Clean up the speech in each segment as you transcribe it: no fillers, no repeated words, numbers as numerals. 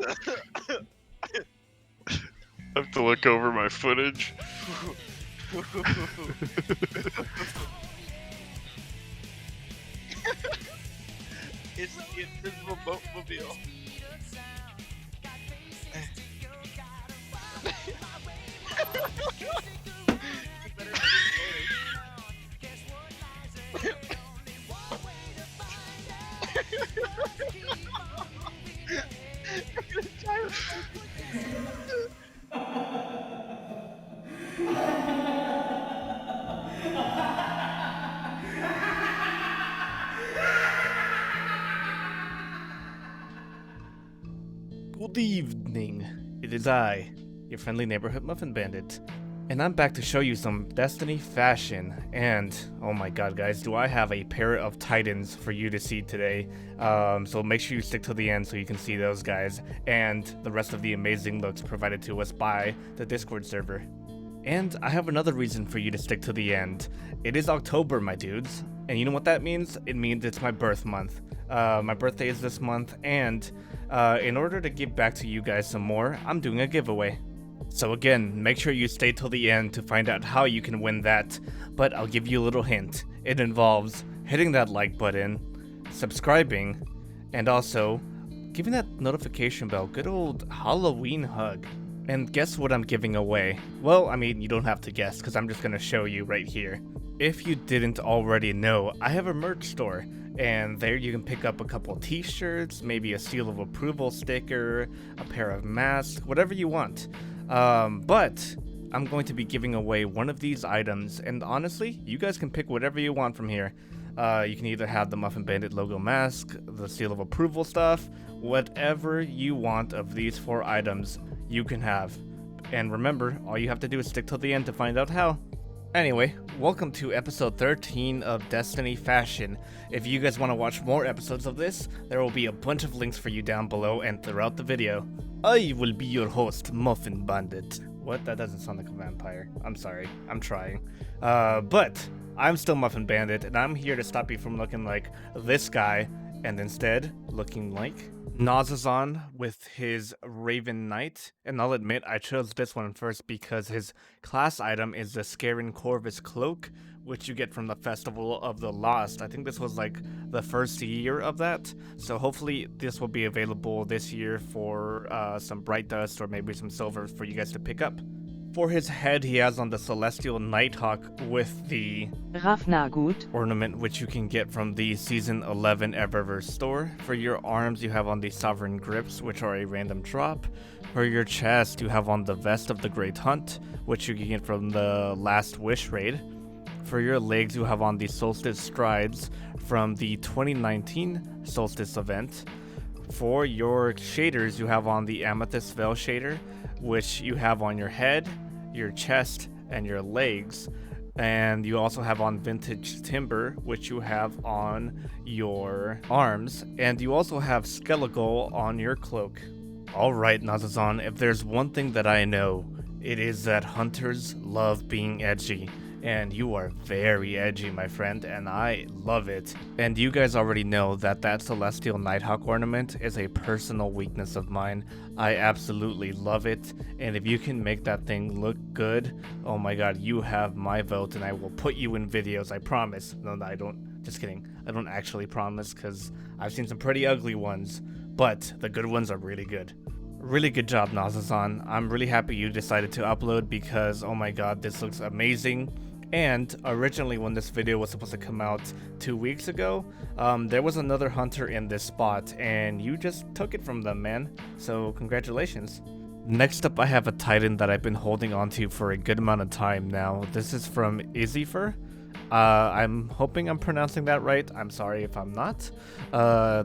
I have to look over my footage. It's the invisible boatmobile. You better Good evening. It is I, your friendly neighborhood muffin bandit, and I'm back to show you some Destiny fashion. And oh my god, guys, do I have a pair of Titans for you to see today? So make sure you stick to the end so you can see those guys and the rest of the amazing looks provided to us by the Discord server. And I have another reason for you to stick to the end. It is October, my dudes. And you know what that means? It means it's my birth month. My birthday is this month, and in order to give back to you guys some more, I'm doing a giveaway. So again, make sure you stay till the end to find out how you can win that. But I'll give you a little hint. It involves hitting that like button, subscribing, and also giving that notification bell good old Halloween hug. And guess what I'm giving away? Well, I mean, you don't have to guess because I'm just gonna show you right here. If you didn't already know, I have a merch store, and there you can pick up a couple t-shirts, maybe a seal of approval sticker, a pair of masks, whatever you want. But I'm going to be giving away one of these items, and honestly, you guys can pick whatever you want from here. You can either have the Muffin Bandit logo mask, the seal of approval stuff, whatever you want of these 4 items, you can have. And remember, all you have to do is stick till the end to find out how. Anyway, welcome to episode 13 of Destiny Fashion. If you guys want to watch more episodes of this, there will be a bunch of links for you down below and throughout the video. I will be your host, Muffin Bandit. What? That doesn't sound like a vampire. I'm sorry. I'm trying. But I'm still Muffin Bandit, and I'm here to stop you from looking like this guy, and instead looking like Nazazon with his Raven Knight. And I'll admit, I chose this one first because his class item is the Scarin Corvus Cloak, which you get from the Festival of the Lost. I think this was like the first year of that, so hopefully this will be available this year for some Bright Dust or maybe some silver for you guys to pick up. For his head, he has on the Celestial Nighthawk with the Rafnagut ornament, which you can get from the Season 11 Eververse store. For your arms, you have on the Sovereign Grips, which are a random drop. For your chest, you have on the Vest of the Great Hunt, which you can get from the Last Wish raid. For your legs, you have on the Solstice Strides from the 2019 Solstice event. For your shaders, you have on the Amethyst Veil shader, which you have on your head, your chest, and your legs. And you also have on Vintage Timber, which you have on your arms. And you also have Skellige on your cloak. Alright, Nazazon, if there's one thing that I know, it is that hunters love being edgy. And you are very edgy, my friend, and I love it. And you guys already know that that Celestial Nighthawk ornament is a personal weakness of mine. I absolutely love it, and if you can make that thing look good, oh my god, you have my vote, and I will put you in videos, I promise. No, I don't. Just kidding. I don't actually promise, because I've seen some pretty ugly ones, but the good ones are really good. Really good job, Nazazon. I'm really happy you decided to upload because, oh my god, this looks amazing. And originally when this video was supposed to come out 2 weeks ago, there was another hunter in this spot, and you just took it from them, man. So congratulations. Next up, I have a Titan that I've been holding onto for a good amount of time now. This is from Izifer. I'm hoping I'm pronouncing that right. I'm sorry if I'm not.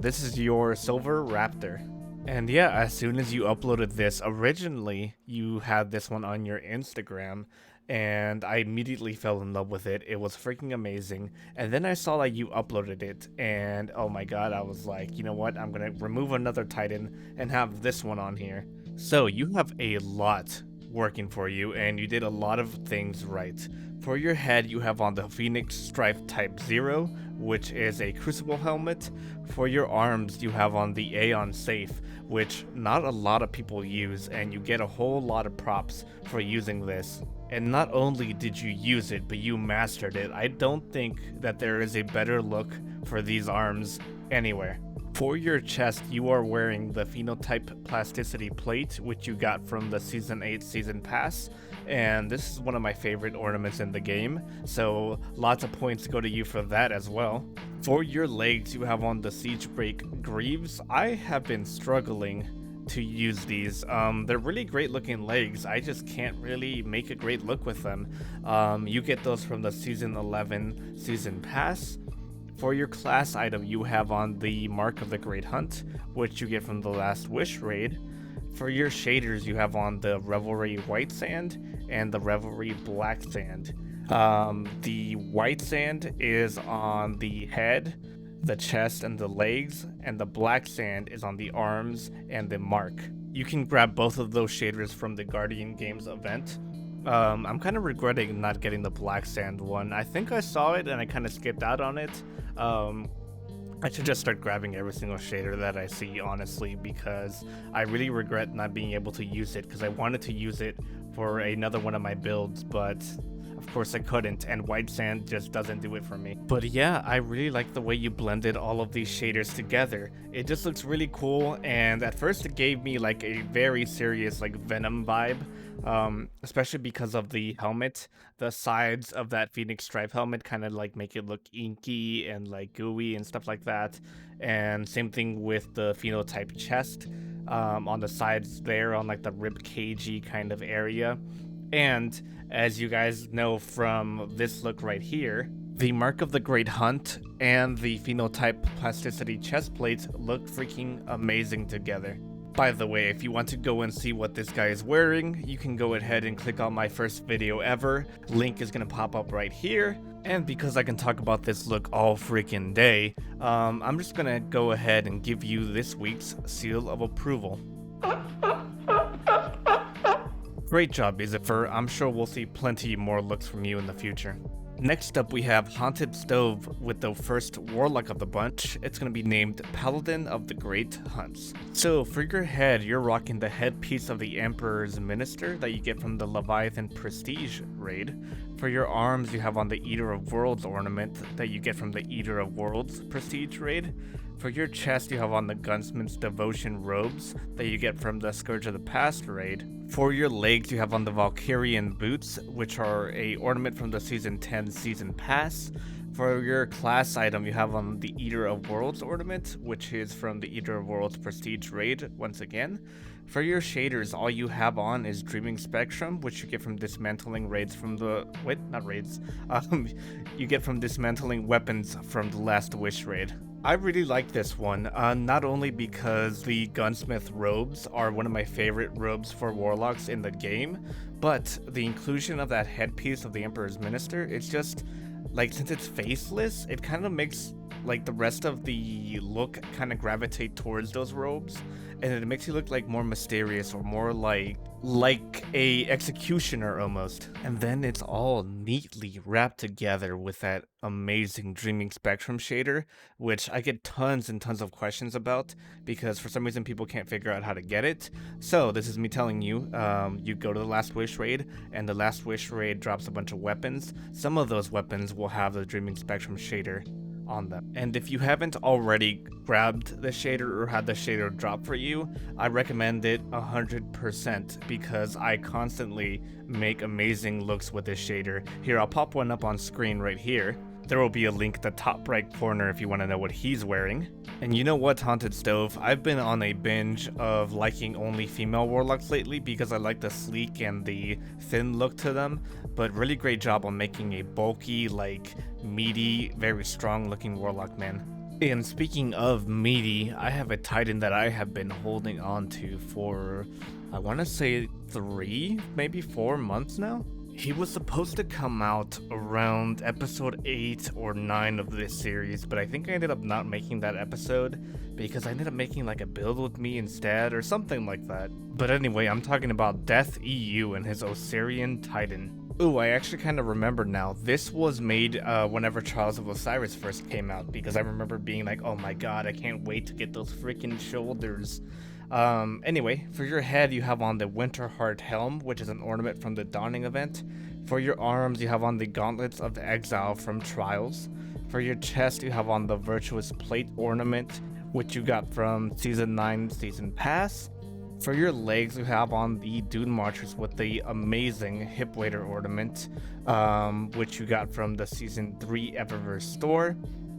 This is your Silver Raptor. And yeah, as soon as you uploaded this, originally you had this one on your Instagram, and I immediately fell in love with it. It was freaking amazing. And then I saw that you uploaded it, and oh my god, I was like, you know what, I'm gonna remove another Titan and have this one on here. So you have a lot working for you, and you did a lot of things right. For your head, you have on the Phoenix Strife Type 0, which is a Crucible helmet. For your arms, you have on the Aeon Safe, which not a lot of people use, and you get a whole lot of props for using this. And not only did you use it, but you mastered it. I don't think that there is a better look for these arms anywhere. For your chest, you are wearing the Phenotype Plasticity Plate, which you got from the Season 8 Season Pass, and this is one of my favorite ornaments in the game, so lots of points go to you for that as well. For your legs, you have on the Siegebreak Greaves. I have been struggling to use these. They're really great looking legs, I just can't really make a great look with them. You get those from the Season 11 Season Pass. For your class item, you have on the Mark of the Great Hunt, which you get from the Last Wish raid. For your shaders, you have on the Revelry White Sand and the Revelry Black Sand. The white sand is on the head, the chest, and the legs, and the black sand is on the arms and the mark. You can grab both of those shaders from the Guardian Games event. I'm kind of regretting not getting the black sand one. I think I saw it and I kind of skipped out on it. I should just start grabbing every single shader that I see, honestly, because I really regret not being able to use it, because I wanted to use it for another one of my builds, but of course I couldn't, and white sand just doesn't do it for me. But yeah, I really like the way you blended all of these shaders together. It just looks really cool, and at first it gave me like a very serious like Venom vibe, especially because of the helmet. The sides of that Phoenix Stripe helmet kind of like make it look inky and like gooey and stuff like that. And same thing with the Phenotype chest, on the sides there, on like the rib cagey kind of area. And as you guys know from this look right here, the Mark of the Great Hunt and the Phenotype Plasticity chest plates look freaking amazing together. By the way, if you want to go and see what this guy is wearing, you can go ahead and click on my first video ever. Link is going to pop up right here. And because I can talk about this look all freaking day, I'm just going to go ahead and give you this week's seal of approval. Great job, Izifer. I'm sure we'll see plenty more looks from you in the future. Next up, we have Haunted Stove with the first warlock of the bunch. It's going to be named Paladin of the Great Hunts. So for your head, you're rocking the headpiece of the Emperor's Minister that you get from the Leviathan Prestige raid. For your arms, you have on the Eater of Worlds ornament that you get from the Eater of Worlds Prestige raid. For your chest, you have on the Gunsman's Devotion robes that you get from the Scourge of the Past raid. For your legs, you have on the Valkyrian boots, which are a ornament from the Season 10 Season Pass. For your class item, you have on the Eater of Worlds ornament, which is from the Eater of Worlds Prestige raid once again. For your shaders, all you have on is Dreaming Spectrum, which you get from dismantling raids from the... Wait, not raids. You get from dismantling weapons from the Last Wish raid. I really like this one, not only because the Gunsmith robes are one of my favorite robes for warlocks in the game, but the inclusion of that headpiece of the Emperor's Minister, it's just, like, since it's faceless, it kind of makes, like, the rest of the look kind of gravitate towards those robes, and it makes you look, like, more mysterious or more like a executioner almost. And then it's all neatly wrapped together with that amazing Dreaming Spectrum shader, which I get tons and tons of questions about because for some reason people can't figure out how to get it. So this is me telling you, you go to the Last Wish raid, and the Last Wish raid drops a bunch of weapons. Some of those weapons will have the Dreaming Spectrum shader on them. And if you haven't already grabbed the shader or had the shader drop for you, I recommend it 100% because I constantly make amazing looks with this shader. Here, I'll pop one up on screen right here. There will be a link at the top right corner if you want to know what he's wearing. And you know what, Haunted Stove? I've been on a binge of liking only female warlocks lately because I like the sleek and the thin look to them, but really great job on making a bulky, like, meaty, very strong looking warlock, man. And speaking of meaty, I have a Titan that I have been holding on to for, I want to say 3, maybe 4 months now. He was supposed to come out around episode 8 or 9 of this series, but I think I ended up not making that episode because I ended up making like a build with me instead or something like that. But anyway, I'm talking about Death EU and his Osirian Titan. Ooh, I actually kind of remember now. This was made whenever Trials of Osiris first came out because I remember being like, oh my god, I can't wait to get those freaking shoulders. Anyway, for your head, you have on the Winterheart Helm, which is an ornament from the Dawning event. For your arms, you have on the Gauntlets of Exile from Trials. For your chest, you have on the Virtuous Plate ornament, which you got from Season 9 Season Pass. For your legs, you have on the Dune Marchers with the amazing Hip Waiter ornament, which you got from the Season 3 Eververse store.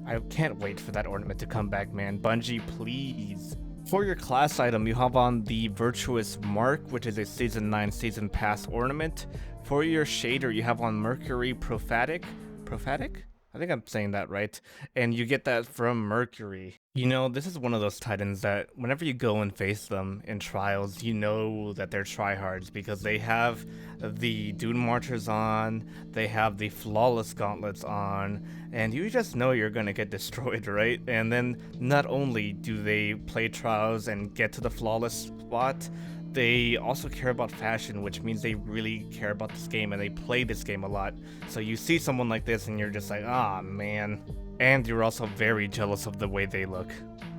I can't wait for that ornament to come back, man. Bungie, please. For your class item, you have on the Virtuous Mark, which is a Season 9 Season Pass ornament. For your shader, you have on Mercury Prophetic. Prophetic? I think I'm saying that right. And you get that from Mercury. You know, this is one of those titans that whenever you go and face them in trials, you know that they're tryhards because they have the Dune Marchers on, they have the Flawless Gauntlets on, and you just know you're gonna get destroyed, right? And then not only do they play trials and get to the Flawless spot, they also care about fashion, which means they really care about this game and they play this game a lot. So you see someone like this and you're just like, ah, man. And you're also very jealous of the way they look.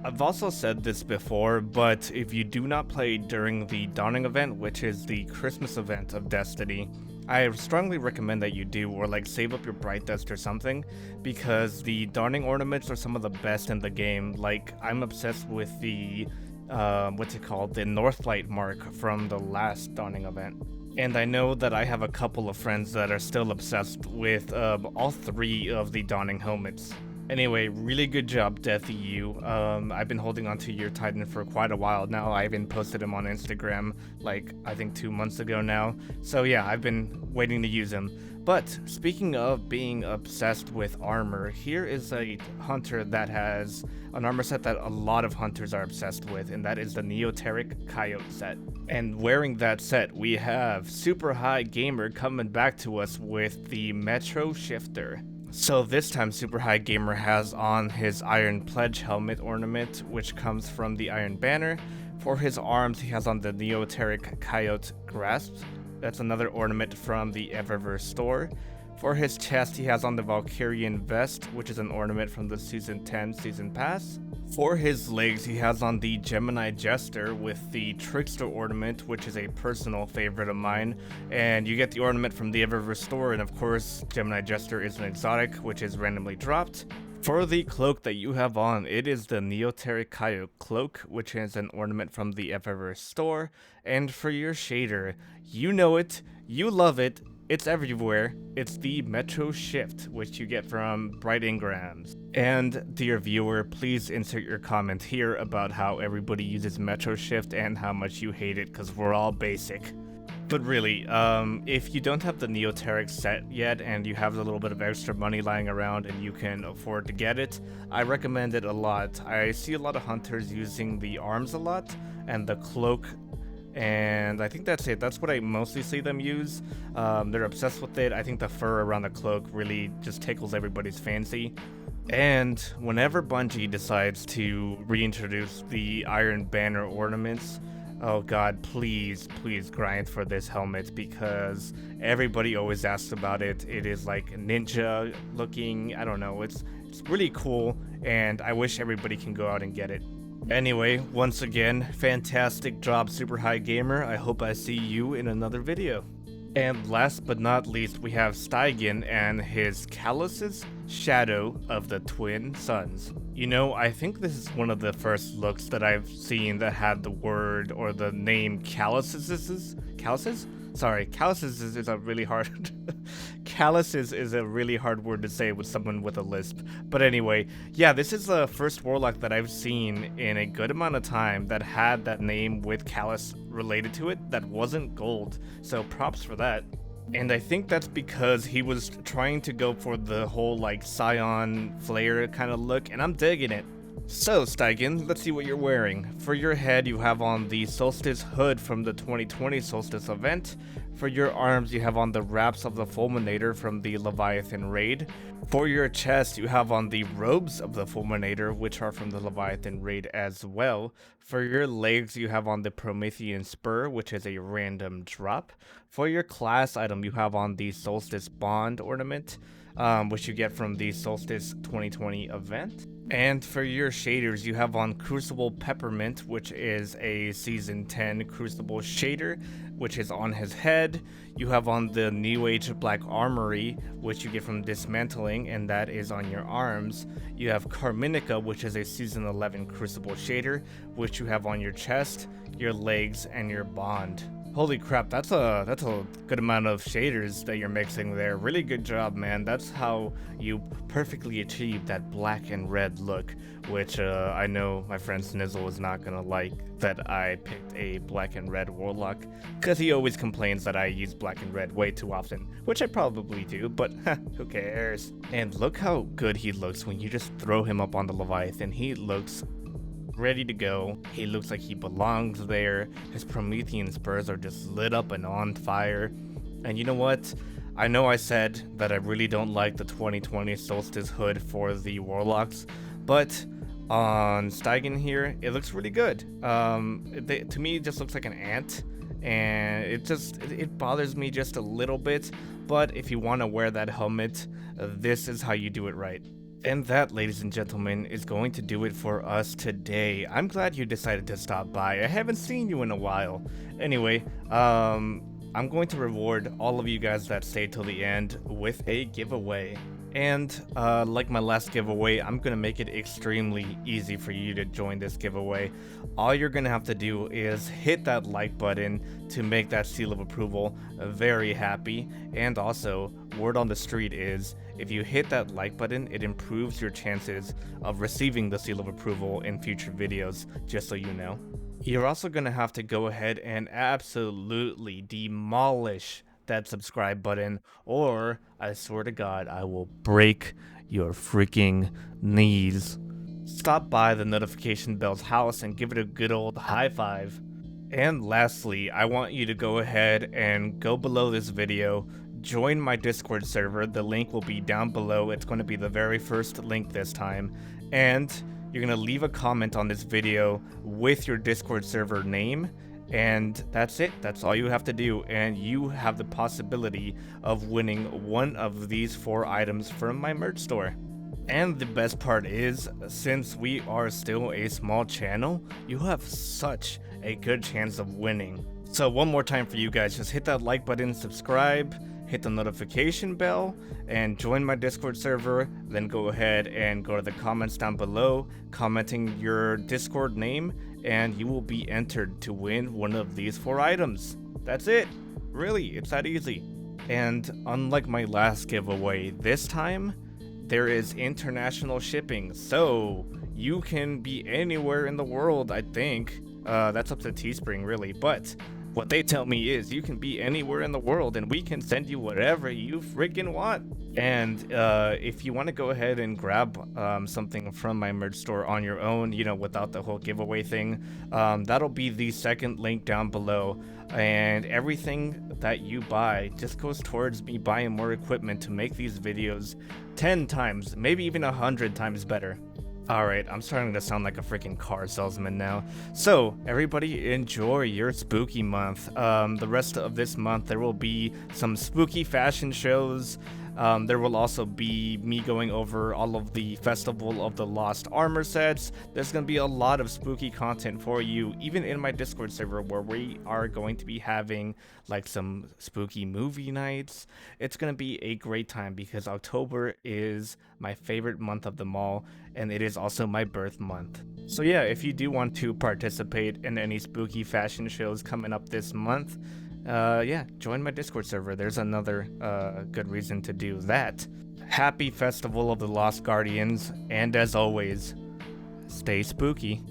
I've also said this before, but if you do not play during the Dawning event, which is the Christmas event of Destiny, I strongly recommend that you do, or like save up your Bright Dust or something, because the Dawning ornaments are some of the best in the game. Like, I'm obsessed with the what's it called, the Northlight mark from the last Dawning event. And I know that I have a couple of friends that are still obsessed with all 3 of the Dawning helmets. Anyway, really good job, Death EU. I've been holding on to your Titan for quite a while now. I even posted him on Instagram like I think 2 months ago now. So yeah, I've been waiting to use him. But speaking of being obsessed with armor, here is a hunter that has an armor set that a lot of hunters are obsessed with, and that is the Neoteric Coyote set. And wearing that set, we have Super High Gamer coming back to us with the Metro Shifter. So this time Super High Gamer has on his Iron Pledge helmet ornament, which comes from the Iron Banner. For his arms, he has on the Neoteric Coyote Grasp. That's another ornament from the Eververse store. For his chest, he has on the Valkyrian Vest, which is an ornament from the Season 10 Season Pass. For his legs, he has on the Gemini Jester with the Trickster ornament, which is a personal favorite of mine. And you get the ornament from the Eververse store, and of course, Gemini Jester is an exotic, which is randomly dropped. For the cloak that you have on, it is the Neoteric Coyote cloak, which is an ornament from the Eververse store. And for your shader, you know it, you love it, it's everywhere. It's the Metro Shift, which you get from Bright Ingrams. And dear viewer, please insert your comment here about how everybody uses Metro Shift and how much you hate it, because we're all basic. But really, if you don't have the Neoteric set yet and you have a little bit of extra money lying around and you can afford to get it, I recommend it a lot. I see a lot of hunters using the arms a lot and the cloak, and I think that's it. That's what I mostly see them use. They're obsessed with it. I think the fur around the cloak really just tickles everybody's fancy. And whenever Bungie decides to reintroduce the Iron Banner ornaments, oh god, please grind for this helmet, because everybody always asks about it. It is like ninja looking, I don't know, it's really cool, and I wish everybody can go out and get it. Anyway, once again, fantastic job, Super High Gamer. I hope I see you in another video. And last but not least, we have Stygian and his Callus's Shadow of the Twin Suns. You know, I think this is one of the first looks that I've seen that had the word or the name Calluses? Calluses? Sorry, Calluses is a really hard... Calluses is a really hard word to say with someone with a lisp. But anyway, yeah, this is the first warlock that I've seen in a good amount of time that had that name with Callus related to it that wasn't gold. So props for that. And I think that's because he was trying to go for the whole like Scion Flare kind of look, and I'm digging it. So, Steigen, let's see what you're wearing. For your head, you have on the Solstice hood from the 2020 Solstice event. For your arms, you have on the wraps of the Fulminator from the Leviathan raid. For your chest, you have on the robes of the Fulminator, which are from the Leviathan raid as well. For your legs, you have on the Promethean Spur, which is a random drop. For your class item, you have on the Solstice Bond ornament, which you get from the Solstice 2020 event. And for your shaders, you have on Crucible Peppermint, which is a Season 10 Crucible shader, which is on his head. You have on the New Age Black Armory, which you get from Dismantling, and that is on your arms. You have Carminica, which is a Season 11 Crucible shader, which you have on your chest, your legs, and your bond. Holy crap, that's a good amount of shaders that you're mixing there. Really good job, man. That's how you perfectly achieve that black and red look, which I know my friend Snizzle is not gonna like that I picked a black and red warlock, because he always complains that I use black and red way too often, which I probably do, but who cares? And look how good he looks when you just throw him up on the Leviathan. He looks ready to go. He looks like he belongs there. His Promethean spurs are just lit up and on fire. And you know what? I know I said that I really don't like the 2020 Solstice hood for the Warlocks, but on Steigen here, it looks really good. To me, it just looks like an ant, and it bothers me just a little bit, but if you want to wear that helmet, this is how you do it right. And that, ladies and gentlemen, is going to do it for us today. I'm glad you decided to stop by. I haven't seen you in a while. Anyway, I'm going to reward all of you guys that stayed till the end with a giveaway. And like my last giveaway, I'm going to make it extremely easy for you to join this giveaway. All you're going to have to do is hit that like button to make that seal of approval very happy. And also, word on the street is, if you hit that like button, it improves your chances of receiving the seal of approval in future videos, just so you know. You're also going to have to go ahead and absolutely demolish that subscribe button, or I swear to God, I will break your freaking knees. Stop by the notification bell's house and give it a good old high five. And lastly, I want you to go ahead and go below this video, join my Discord server. The link will be down below. It's going to be the very first link this time. And you're going to leave a comment on this video with your Discord server name. And that's it. That's all you have to do. And you have the possibility of winning one of these 4 items from my merch store. And the best part is, since we are still a small channel, you have such a good chance of winning. So one more time for you guys, just hit that like button, subscribe, hit the notification bell, and join my Discord server. Then go ahead and go to the comments down below, commenting your Discord name, and you will be entered to win one of these 4 items. That's it. Really, it's that easy. And unlike my last giveaway, this time, there is international shipping. So you can be anywhere in the world, I think. That's up to Teespring, really. But what they tell me is you can be anywhere in the world and we can send you whatever you freaking want. And if you want to go ahead and grab something from my merch store on your own, you know, without the whole giveaway thing, that'll be the second link down below. And everything that you buy just goes towards me buying more equipment to make these videos 10 times, maybe even 100 times better. Alright, I'm starting to sound like a freaking car salesman now. So, everybody enjoy your spooky month. The rest of this month there will be some spooky fashion shows. There will also be me going over all of the Festival of the Lost Armor sets. There's going to be a lot of spooky content for you, even in my Discord server, where we are going to be having like some spooky movie nights. It's going to be a great time because October is my favorite month of them all, and it is also my birth month. So yeah, if you do want to participate in any spooky fashion shows coming up this month, yeah, join my Discord server. There's another good reason to do that. Happy Festival of the Lost Guardians, and as always, stay spooky.